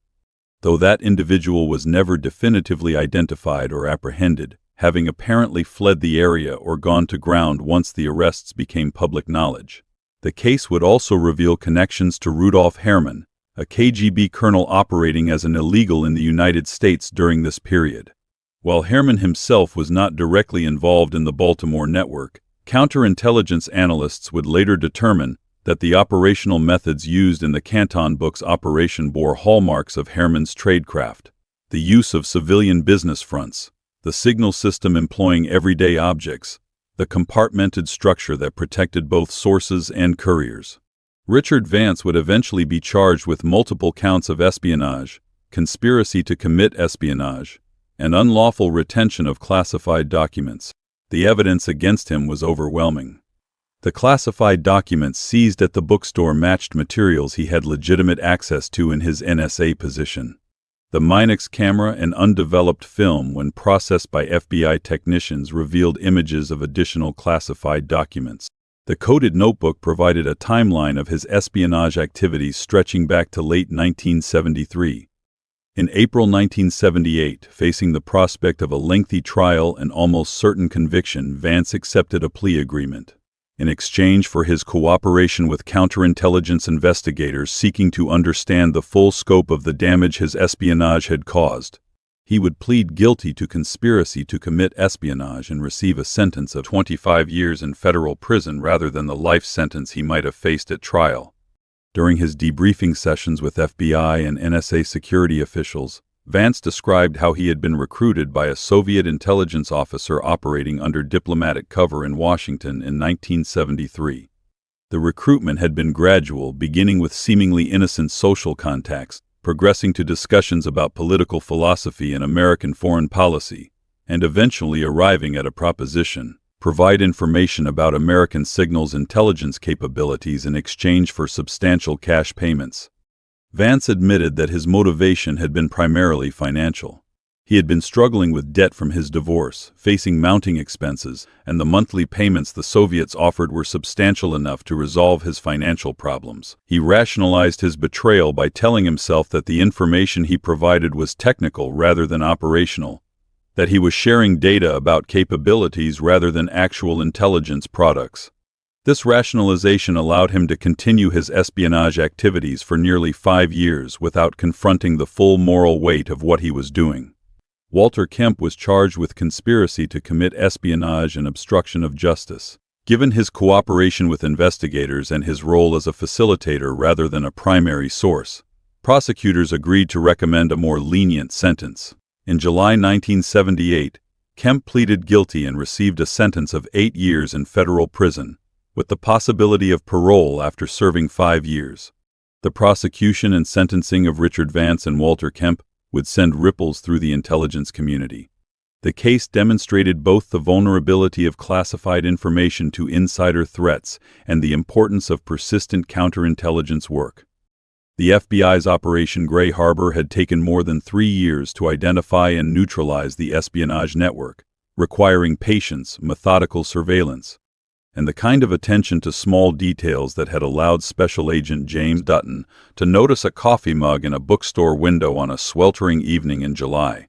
though that individual was never definitively identified or apprehended, having apparently fled the area or gone to ground once the arrests became public knowledge. The case would also reveal connections to Rudolf Herrmann, a KGB colonel operating as an illegal in the United States during this period. While Herrmann himself was not directly involved in the Baltimore network, counterintelligence analysts would later determine that the operational methods used in the Canton Books operation bore hallmarks of Herrmann's tradecraft. The use of civilian business fronts, the signal system employing everyday objects, the compartmented structure that protected both sources and couriers. Richard Vance would eventually be charged with multiple counts of espionage, conspiracy to commit espionage, and unlawful retention of classified documents. The evidence against him was overwhelming. The classified documents seized at the bookstore matched materials he had legitimate access to in his NSA position. The Minox camera and undeveloped film, when processed by FBI technicians, revealed images of additional classified documents. The coded notebook provided a timeline of his espionage activities stretching back to late 1973. In April 1978, facing the prospect of a lengthy trial and almost certain conviction, Vance accepted a plea agreement. In exchange for his cooperation with counterintelligence investigators seeking to understand the full scope of the damage his espionage had caused, he would plead guilty to conspiracy to commit espionage and receive a sentence of 25 years in federal prison rather than the life sentence he might have faced at trial. During his debriefing sessions with FBI and NSA security officials, Vance described how he had been recruited by a Soviet intelligence officer operating under diplomatic cover in Washington in 1973. The recruitment had been gradual, beginning with seemingly innocent social contacts, progressing to discussions about political philosophy and American foreign policy, and eventually arriving at a proposition: provide information about American signals intelligence capabilities in exchange for substantial cash payments. Vance admitted that his motivation had been primarily financial. He had been struggling with debt from his divorce, facing mounting expenses, and the monthly payments the Soviets offered were substantial enough to resolve his financial problems. He rationalized his betrayal by telling himself that the information he provided was technical rather than operational, that he was sharing data about capabilities rather than actual intelligence products. This rationalization allowed him to continue his espionage activities for nearly 5 years without confronting the full moral weight of what he was doing. Walter Kemp was charged with conspiracy to commit espionage and obstruction of justice. Given his cooperation with investigators and his role as a facilitator rather than a primary source, prosecutors agreed to recommend a more lenient sentence. In July 1978, Kemp pleaded guilty and received a sentence of 8 years in federal prison, with the possibility of parole after serving 5 years. The prosecution and sentencing of Richard Vance and Walter Kemp would send ripples through the intelligence community. The case demonstrated both the vulnerability of classified information to insider threats and the importance of persistent counterintelligence work. The FBI's Operation Gray Harbor had taken more than 3 years to identify and neutralize the espionage network, requiring patience, methodical surveillance, and the kind of attention to small details that had allowed Special Agent James Dutton to notice a coffee mug in a bookstore window on a sweltering evening in July.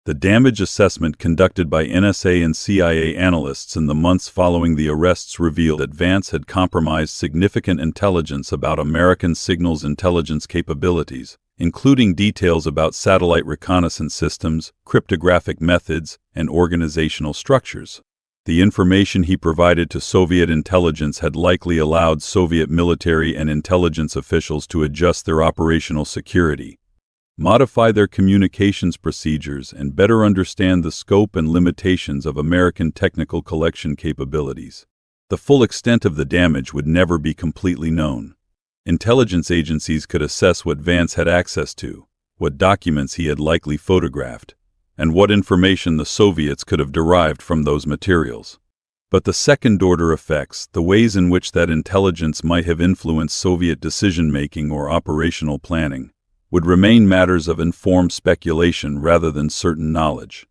The damage assessment conducted by NSA and CIA analysts in the months following the arrests revealed that Vance had compromised significant intelligence about American signals intelligence capabilities, including details about satellite reconnaissance systems, cryptographic methods, and organizational structures. The information he provided to Soviet intelligence had likely allowed Soviet military and intelligence officials to adjust their operational security, modify their communications procedures, and better understand the scope and limitations of American technical collection capabilities. The full extent of the damage would never be completely known. Intelligence agencies could assess what Vance had access to, what documents he had likely photographed, and what information the Soviets could have derived from those materials. But the second-order effects, the ways in which that intelligence might have influenced Soviet decision-making or operational planning, would remain matters of informed speculation rather than certain knowledge.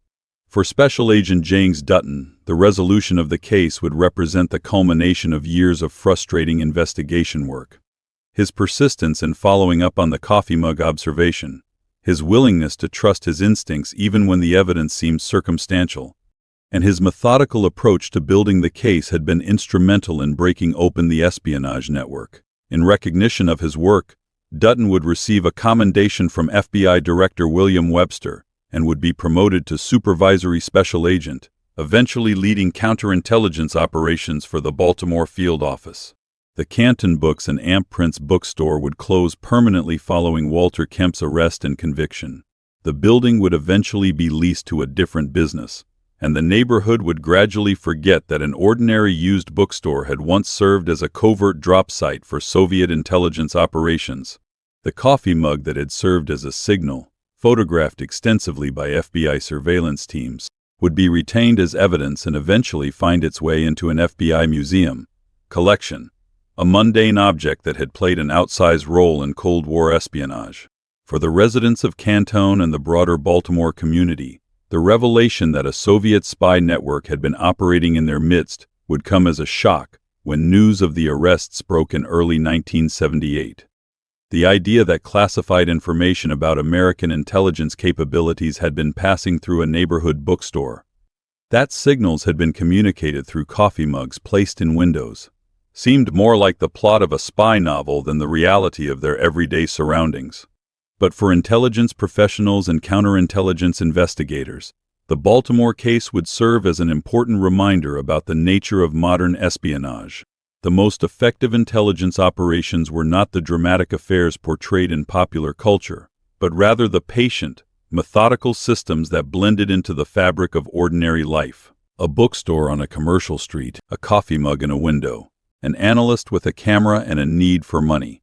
For Special Agent James Dutton, the resolution of the case would represent the culmination of years of frustrating investigation work. His persistence in following up on the coffee mug observation, his willingness to trust his instincts even when the evidence seemed circumstantial, and his methodical approach to building the case had been instrumental in breaking open the espionage network. In recognition of his work, Dutton would receive a commendation from FBI Director William Webster and would be promoted to Supervisory Special Agent, eventually leading counterintelligence operations for the Baltimore field office. The Canton Books and Amp Prints bookstore would close permanently following Walter Kemp's arrest and conviction. The building would eventually be leased to a different business, and the neighborhood would gradually forget that an ordinary used bookstore had once served as a covert drop site for Soviet intelligence operations. The coffee mug that had served as a signal, photographed extensively by FBI surveillance teams, would be retained as evidence and eventually find its way into an FBI museum collection, a mundane object that had played an outsized role in Cold War espionage. For the residents of Canton and the broader Baltimore community, the revelation that a Soviet spy network had been operating in their midst would come as a shock when news of the arrests broke in early 1978. The idea that classified information about American intelligence capabilities had been passing through a neighborhood bookstore, that signals had been communicated through coffee mugs placed in windows, seemed more like the plot of a spy novel than the reality of their everyday surroundings. But for intelligence professionals and counterintelligence investigators, the Baltimore case would serve as an important reminder about the nature of modern espionage. The most effective intelligence operations were not the dramatic affairs portrayed in popular culture, but rather the patient, methodical systems that blended into the fabric of ordinary life. A bookstore on a commercial street, a coffee mug in a window, an analyst with a camera and a need for money.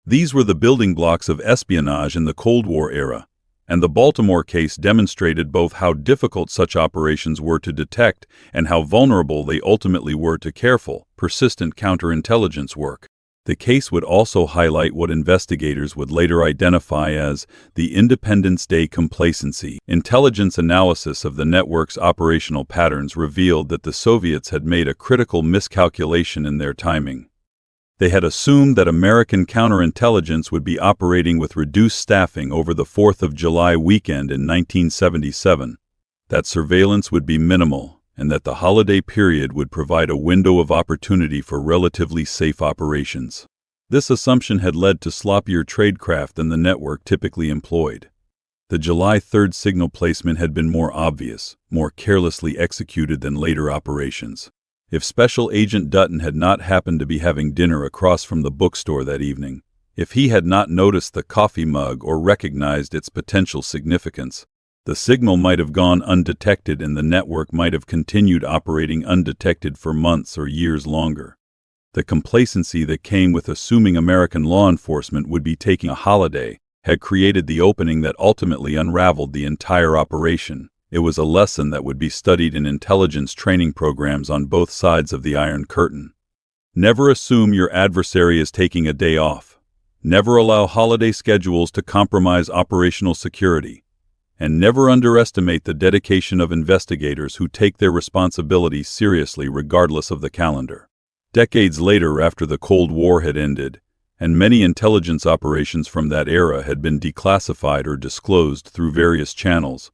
These were the building blocks of espionage in the Cold War era, and the Baltimore case demonstrated both how difficult such operations were to detect and how vulnerable they ultimately were to careful, persistent counterintelligence work. The case would also highlight what investigators would later identify as the Independence Day complacency. Intelligence analysis of the network's operational patterns revealed that the Soviets had made a critical miscalculation in their timing. They had assumed that American counterintelligence would be operating with reduced staffing over the 4th of July weekend in 1977, that surveillance would be minimal, and that the holiday period would provide a window of opportunity for relatively safe operations. This assumption had led to sloppier tradecraft than the network typically employed. The July 3rd signal placement had been more obvious, more carelessly executed than later operations. If Special Agent Dutton had not happened to be having dinner across from the bookstore that evening, if he had not noticed the coffee mug or recognized its potential significance, the signal might have gone undetected and the network might have continued operating undetected for months or years longer. The complacency that came with assuming American law enforcement would be taking a holiday had created the opening that ultimately unraveled the entire operation. It was a lesson that would be studied in intelligence training programs on both sides of the Iron Curtain. Never assume your adversary is taking a day off. Never allow holiday schedules to compromise operational security. And never underestimate the dedication of investigators who take their responsibilities seriously regardless of the calendar. Decades later, after the Cold War had ended, and many intelligence operations from that era had been declassified or disclosed through various channels,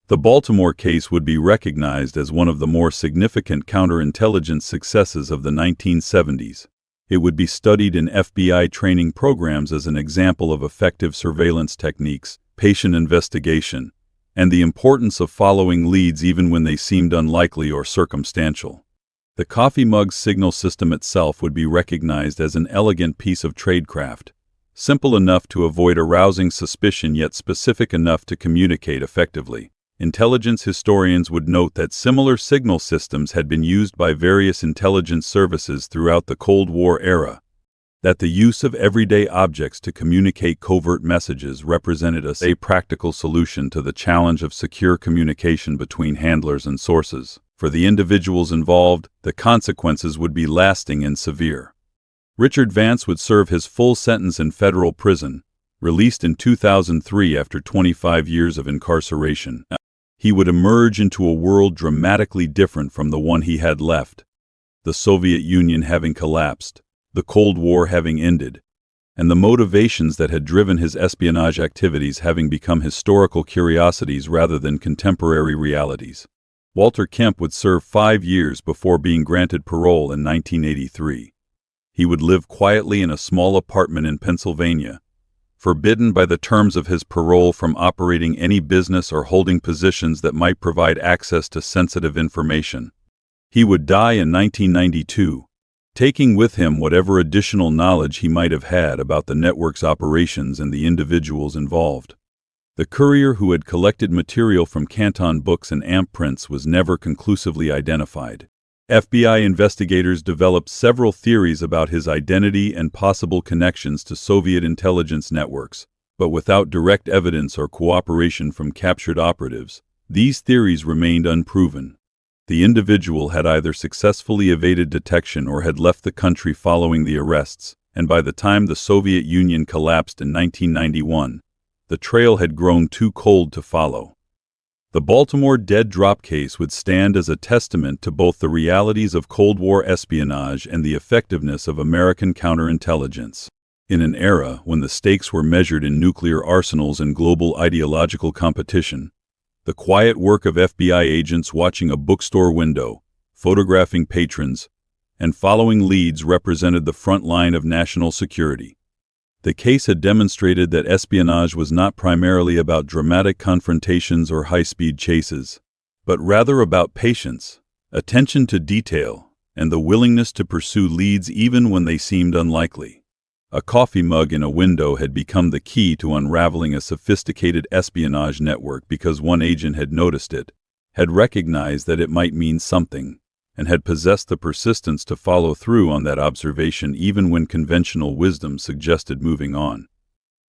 the Baltimore case would be recognized as one of the more significant counterintelligence successes of the 1970s. It would be studied in FBI training programs as an example of effective surveillance techniques, patient investigation, and the importance of following leads even when they seemed unlikely or circumstantial. The coffee mug signal system itself would be recognized as an elegant piece of tradecraft, simple enough to avoid arousing suspicion yet specific enough to communicate effectively. Intelligence historians would note that similar signal systems had been used by various intelligence services throughout the Cold War era, that the use of everyday objects to communicate covert messages represented a practical solution to the challenge of secure communication between handlers and sources. For the individuals involved, the consequences would be lasting and severe. Richard Vance would serve his full sentence in federal prison, released in 2003 after 25 years of incarceration. He would emerge into a world dramatically different from the one he had left, the Soviet Union having collapsed, the Cold War having ended, and the motivations that had driven his espionage activities having become historical curiosities rather than contemporary realities. Walter Kemp would serve 5 years before being granted parole in 1983. He would live quietly in a small apartment in Pennsylvania, forbidden by the terms of his parole from operating any business or holding positions that might provide access to sensitive information. He would die in 1992, taking with him whatever additional knowledge he might have had about the network's operations and the individuals involved. The courier who had collected material from Canton books and amp prints was never conclusively identified. FBI investigators developed several theories about his identity and possible connections to Soviet intelligence networks, but without direct evidence or cooperation from captured operatives, these theories remained unproven. The individual had either successfully evaded detection or had left the country following the arrests, and by the time the Soviet Union collapsed in 1991, the trail had grown too cold to follow. The Baltimore dead drop case would stand as a testament to both the realities of Cold War espionage and the effectiveness of American counterintelligence. In an era when the stakes were measured in nuclear arsenals and global ideological competition, the quiet work of FBI agents watching a bookstore window, photographing patrons, and following leads represented the front line of national security. The case had demonstrated that espionage was not primarily about dramatic confrontations or high-speed chases, but rather about patience, attention to detail, and the willingness to pursue leads even when they seemed unlikely. A coffee mug in a window had become the key to unraveling a sophisticated espionage network because one agent had noticed it, had recognized that it might mean something, and had possessed the persistence to follow through on that observation even when conventional wisdom suggested moving on.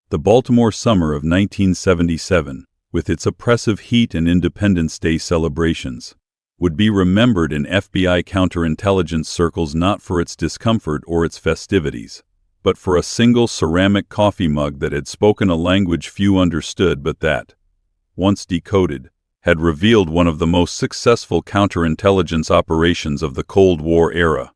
The Baltimore summer of 1977, with its oppressive heat and Independence Day celebrations, would be remembered in FBI counterintelligence circles not for its discomfort or its festivities, but for a single ceramic coffee mug that had spoken a language few understood but that, once decoded, had revealed one of the most successful counterintelligence operations of the Cold War era.